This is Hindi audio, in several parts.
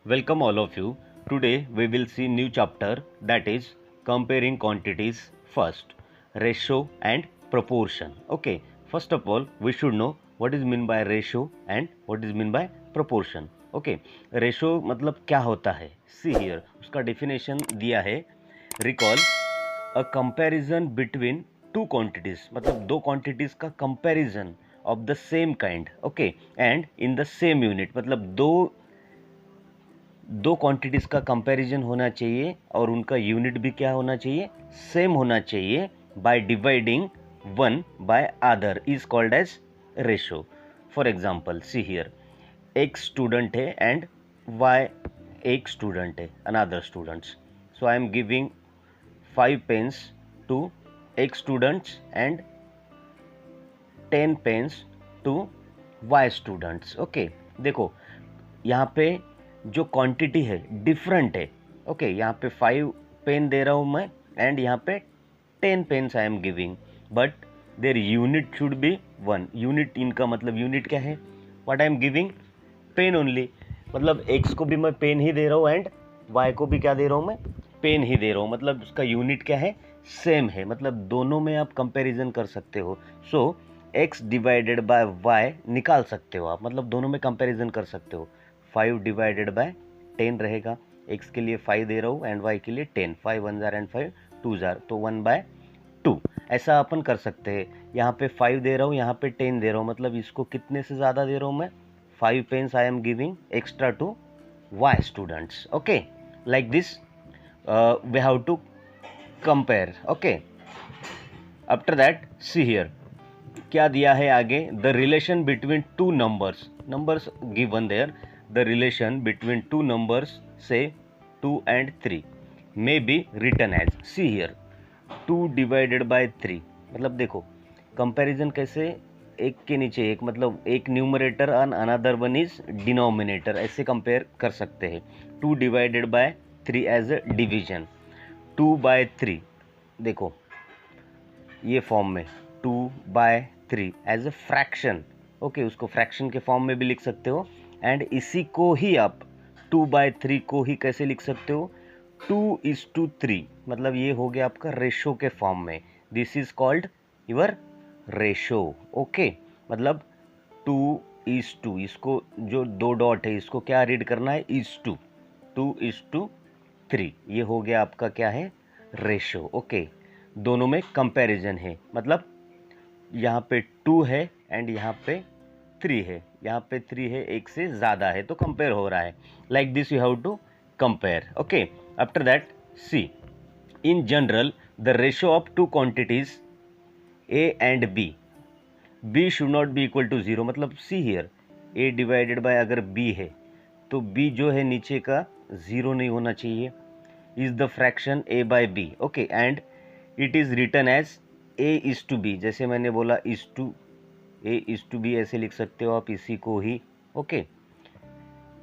Welcome all of you. Today we will see new chapter, that is comparing quantities first, ratio and proportion. Okay, first of all we should know what is mean by ratio and what is mean by proportion. Okay, ratio मतलब क्या होता है? See here, उसका definition दिया है. Recall a comparison between two quantities, मतलब दो quantities का comparison of the same kind. Okay, and in the same unit, मतलब दो क्वांटिटीज़ का कंपैरिजन होना चाहिए और उनका यूनिट भी क्या होना चाहिए, सेम होना चाहिए. By dividing one by other is called as ratio. For example see here, X student है एंड वाई एक स्टूडेंट है another students. So I am giving 5 pens to X students and 10 pens to Y students. Okay, देखो यहाँ पे जो क्वांटिटी है डिफरेंट है. ओके, यहाँ पे 5 पेन दे रहा हूँ मैं एंड यहाँ पे 10 pens I am giving, but their unit should be 1. Unit इनका मतलब यूनिट क्या है, what I am giving, pen only. मतलब एक्स को भी मैं पेन ही दे रहा हूँ एंड वाई को भी क्या दे रहा हूँ, मैं पेन ही दे रहा हूँ. मतलब उसका यूनिट क्या है, सेम है. मतलब दोनों में आप कंपैरिजन कर सकते हो. सो एक्स डिवाइडेड बाय वाई निकाल सकते हो आप, मतलब दोनों में कंपैरिजन कर सकते हो. 5 डिवाइडेड बाय 10 रहेगा, x के लिए 5 दे रहा हूँ एंड y के लिए 10. 5 1 जार एंड 5 2 जार, तो 1/2 ऐसा अपन कर सकते हैं. यहाँ पे 5 दे रहा हूँ, यहाँ पे 10 दे रहा हूँ, मतलब इसको कितने से ज़्यादा दे रहा हूँ मैं, 5 pens I am giving extra to y students. Okay, like this we have to compare. Okay, after that see here क्या दिया है आगे, the relation between two numbers given there. The relation between two numbers, say 2 and 3, may be written as, see here, 2 divided by 3. मतलब देखो कंपैरिजन कैसे, एक के नीचे एक, मतलब एक न्यूमरेटर और अनदर वन इज डिनोमिनेटर, ऐसे कंपेयर कर सकते हैं. 2 divided by 3 as a division, 2/3. देखो ये फॉर्म में 2/3 एज अ फ्रैक्शन. ओके, उसको फ्रैक्शन के फॉर्म में भी लिख सकते हो एंड इसी को ही आप 2/3 को ही कैसे लिख सकते हो, 2:3. मतलब ये हो गया आपका रेशो के फॉर्म में. This is called your ratio. Okay, मतलब 2:2, इसको जो 2 डॉट है इसको क्या रीड करना है, इज 2:3. ये हो गया आपका क्या है, रेशो. ओके, दोनों में कंपैरिजन है, मतलब यहाँ पे 2 है एंड यहाँ पे 3 है, यहाँ पे 3 है, एक से ज़्यादा है तो कंपेयर हो रहा है. Like this you have to compare. Okay, after that see, in general the ratio of two quantities A and B should not be equal to 0. मतलब see here, A divided by अगर बी है तो बी जो है नीचे का 0 नहीं होना चाहिए. Is the fraction A by B. Okay, and it is written as A:B, जैसे मैंने बोला A:B ऐसे लिख सकते हो आप इसी को ही. Okay,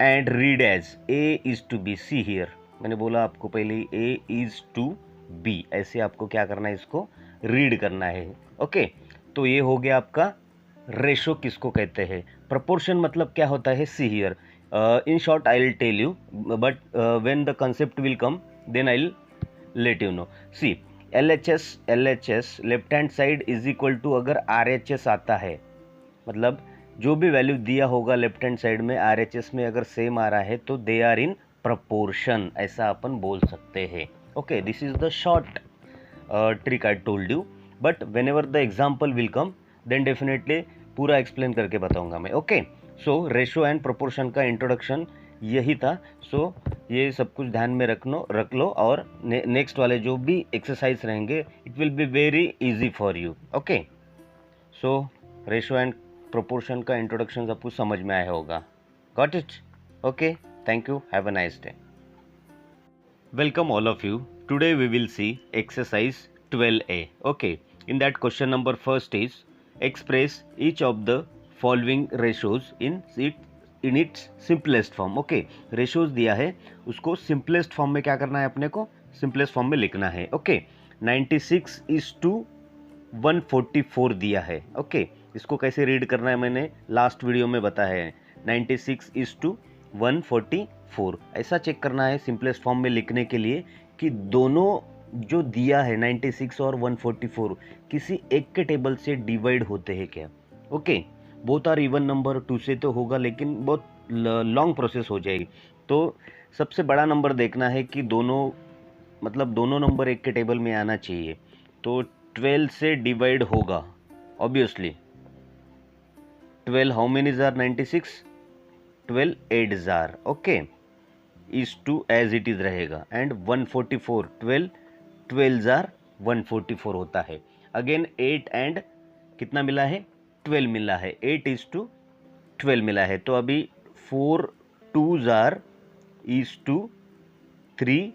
and read as A:B. See here, मैंने बोला आपको पहले ही A:B, ऐसे आपको क्या करना है, इसको रीड करना है. ओके, तो ये हो गया आपका रेशो किसको कहते हैं. प्रपोर्शन मतलब क्या होता है, see here, in short I will tell you, but when the concept will come then I will let you know. See LHS left hand side is equal to, अगर RHS आता है, मतलब जो भी वैल्यू दिया होगा लेफ्ट हैंड साइड में RHS में अगर सेम आ रहा है तो दे आर इन प्रपोर्शन, ऐसा अपन बोल सकते हैं. Okay, this is the short trick I told you, but whenever the example will come then definitely पूरा एक्सप्लेन करके बताऊंगा मैं. Okay, so ratio and proportion का इंट्रोडक्शन यही था. सो ये सब कुछ ध्यान में रख लो और नेक्स्ट वाले जो भी एक्सरसाइज रहेंगे it will be very easy for you. Okay, so ratio and proportion का इंट्रोडक्शन आपको समझ में आया होगा. Got it? Okay, thank you, have a nice day. Welcome all of you. Today we will see exercise 12A. Okay, in that question number first is express each of the following ratios in its simplest form. Okay, ratios दिया है, उसको simplest form में क्या करना है अपने को, simplest form में लिखना है. Okay, 96:144 दिया है. Okay, इसको कैसे रीड करना है मैंने लास्ट वीडियो में बताया है. 96:144 4। ऐसा चेक करना है सिंपलेस्ट फॉर्म में लिखने के लिए कि दोनों जो दिया है 96 और 144 किसी एक के टेबल से डिवाइड होते हैं क्या। Okay, both are even number, 2 से तो होगा लेकिन बहुत लॉन्ग प्रोसेस हो जाएगी। तो सबसे बड़ा नंबर देखना है कि दोनों मतलब दोनों नंबर एक के टेबल में आना चाहिए। तो 12 से डिवाइड होगा obviously. 12 how many jar 96, 12 8 jar, okay, is to as it is रहेगा। एंड 144 12 12 जार 144 होता है। अगेन 8 एंड कितना मिला है, 12 मिला है, 8 इज टू 12 मिला है। तो अभी 4 2 जार इज टू 3,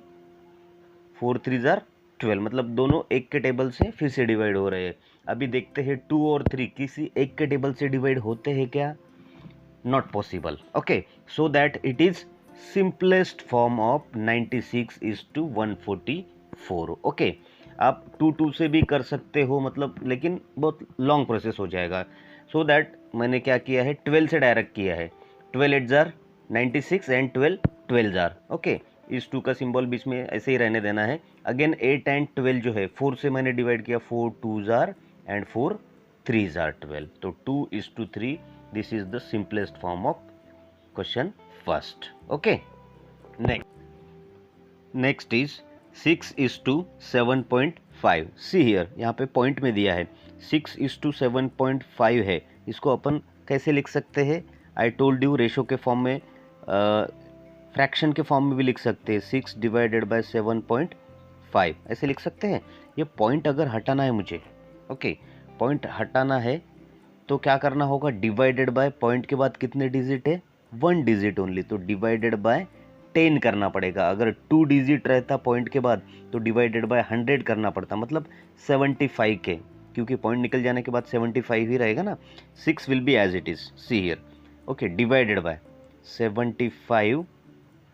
4 3 जार 12, मतलब दोनों एक के टेबल से फिर से डिवाइड हो रहे हैं। अभी देखते हैं 2 और 3 किसी एक के टेबल से डिवाइड होते हैं क्या, not possible. Okay, so that it is simplest form of 96 is to 144। Okay, आप 2 से भी कर सकते हो मतलब, लेकिन बहुत लॉन्ग प्रोसेस हो जाएगा। सो दैट मैंने क्या किया है, 12 से डायरेक्ट किया है। 12 8 जार 96 एंड 12 12 जार, ओके। इस 2 का सिंबल बीच में ऐसे ही रहने देना है। अगेन 8 एंड 12 जो है 4 से मैंने डिवाइड किया, 4 2 जार एंड 4 3 जार 12, तो 2 is to 3। This is the simplest form of question first. Okay, next is 6 is to 7.5। See here, यहाँ पे पॉइंट में दिया है 6 is to 7.5 है। इसको अपन कैसे लिख सकते हैं, आई टोल्ड यू रेशो के फॉर्म में, फ्रैक्शन के फॉर्म में भी लिख सकते हैं। 6 डिवाइडेड बाय 7.5 ऐसे लिख सकते हैं। ये पॉइंट अगर हटाना है मुझे, ओके, पॉइंट हटाना है तो क्या करना होगा, डिवाइडेड बाय पॉइंट के बाद कितने डिजिट है, 1 डिजिट ओनली, तो डिवाइडेड बाय 10 करना पड़ेगा। अगर 2 डिजिट रहता पॉइंट के बाद तो डिवाइडेड बाय 100 करना पड़ता, मतलब 75 के, क्योंकि पॉइंट निकल जाने के बाद 75 ही रहेगा ना। 6 will be as it is, see here, okay, divided by 75,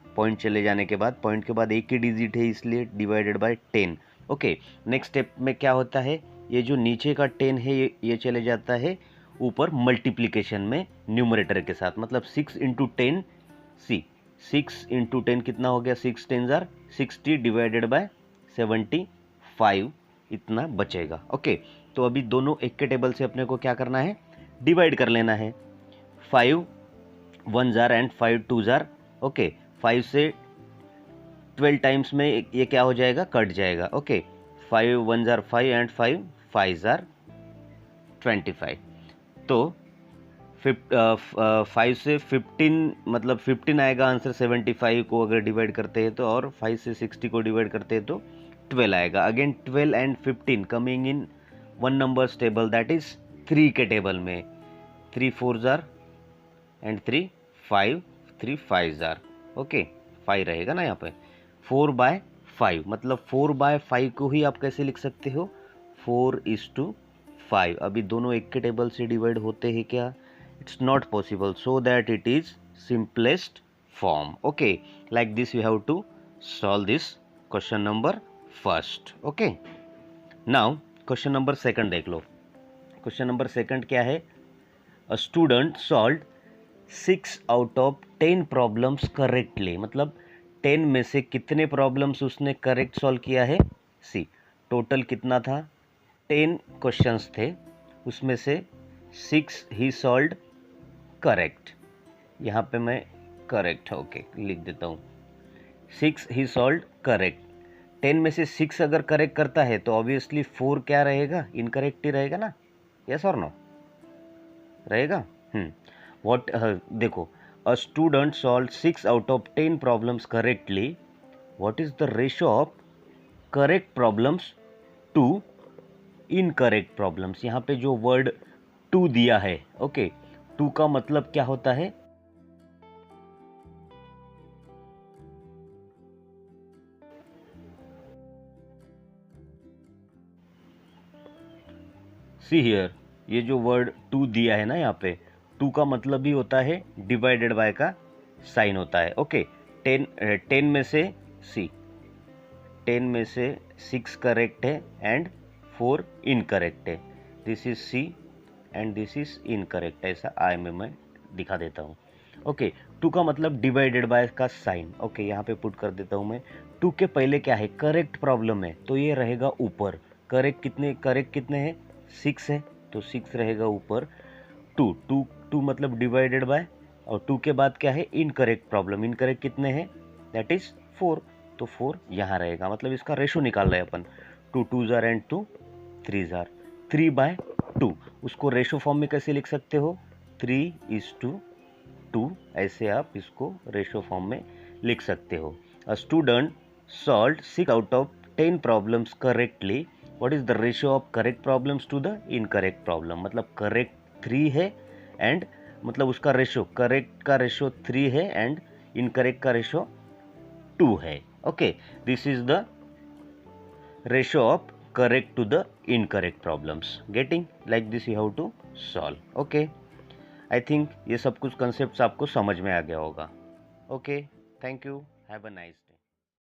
point चले जाने के बाद, पॉइंट के बाद एक ही डिजिट है इसलिए divided by 10। Okay, next step में क्या होता है, ये जो नीचे का 10 है ये चले जाता है ऊपर मल्टीप्लिकेशन में न्यूमरेटर के साथ, मतलब 6 इंटू 10, सी 6 इंटू 10 कितना हो गया, 6 10 जार 60 डिवाइडेड बाय 75 इतना बचेगा। ओके, तो अभी दोनों एक के टेबल से अपने को क्या करना है, डिवाइड कर लेना है। 5 1 जार एंड 5 2 जार, ओके, 5 से 12 टाइम्स में ये क्या हो जाएगा, कट जाएगा। ओके, 5 1 जार 5 एंड 5 5 जार 25, तो 5 से 15 मतलब 15 आएगा आंसर। 75 को अगर डिवाइड करते हैं तो, और 5 से 60 को डिवाइड करते हैं तो 12 आएगा। Again 12 and 15 coming in 1 numbers table, that is 3 के टेबल में। 3 4 जार एंड 3 5 3 5 जार, ओके, 5 रहेगा ना यहाँ पे। 4/5 मतलब 4/5 को ही आप कैसे लिख सकते हो, 4:5। अभी दोनों एक के टेबल से डिवाइड होते हैं क्या, it's not possible, so that it is simplest form. Okay, like this you have to solve this question number first. Okay, now question number second देख लो। क्वेश्चन नंबर सेकंड क्या है, a student solve 6 out of 10 problems correctly, मतलब 10 में से कितने प्रॉब्लम्स उसने करेक्ट सॉल्व किया है। सी, टोटल कितना था, 10 क्वेश्चंस थे, उसमें से 6 ही सॉल्व करेक्ट। यहाँ पे मैं करेक्ट ओके लिख देता हूँ, 6 ही सॉल्व करेक्ट। 10 में से 6 अगर करेक्ट करता है तो ऑब्वियसली 4 क्या रहेगा, इनकरेक्ट ही रहेगा ना, यस और नो रहेगा। व्हाट देखो, a student solve 6 out of 10 problems correctly, what is the ratio of correct problems to incorrect problems. यहाँ पे जो वर्ड टू दिया है, ओके, टू का मतलब क्या होता है, सी हियर, ये जो वर्ड टू दिया है ना यहाँ पे, टू का मतलब ही होता है डिवाइडेड बाय का साइन होता है। ओके, 10 में से सी 10 में से 6 करेक्ट है एंड 4 इनकरेक्ट है, this is C and this is incorrect, ऐसा आई में मैं दिखा देता हूँ। ओके, 2 का मतलब डिवाइडेड बाय का साइन। ओके, यहाँ पे पुट कर देता हूँ मैं। 2 के पहले क्या है, करेक्ट प्रॉब्लम है, तो ये रहेगा ऊपर। करेक्ट कितने हैं, 6 है, तो 6 रहेगा ऊपर। 2 मतलब डिवाइडेड बाय, और 2 के बाद क्या है, इनकरेक्ट प्रॉब्लम। इनकरेक्ट कितने हैं, दैट इज 4, तो 4 यहाँ रहेगा। मतलब इसका रेशो निकाल रहे हैं अपन। 2 2 जार एंड 2 3 जार, 3/2। उसको रेशो फॉर्म में कैसे लिख सकते हो, 3:2, ऐसे आप इसको रेशो फॉर्म में लिख सकते हो। A student solved 6 out of 10 problems correctly. What is the ratio of correct problems to the incorrect problem. मतलब करेक्ट 3 है एंड मतलब उसका रेशो, करेक्ट का रेशो 3 है एंड इनकरेक्ट का रेशो 2 है। Okay, this is the ratio of correct to the incorrect problems. Getting? Like this you have to solve. Okay, I think ये सब कुछ concepts आपको समझ में आ गया होगा. Okay, thank you, have a nice day.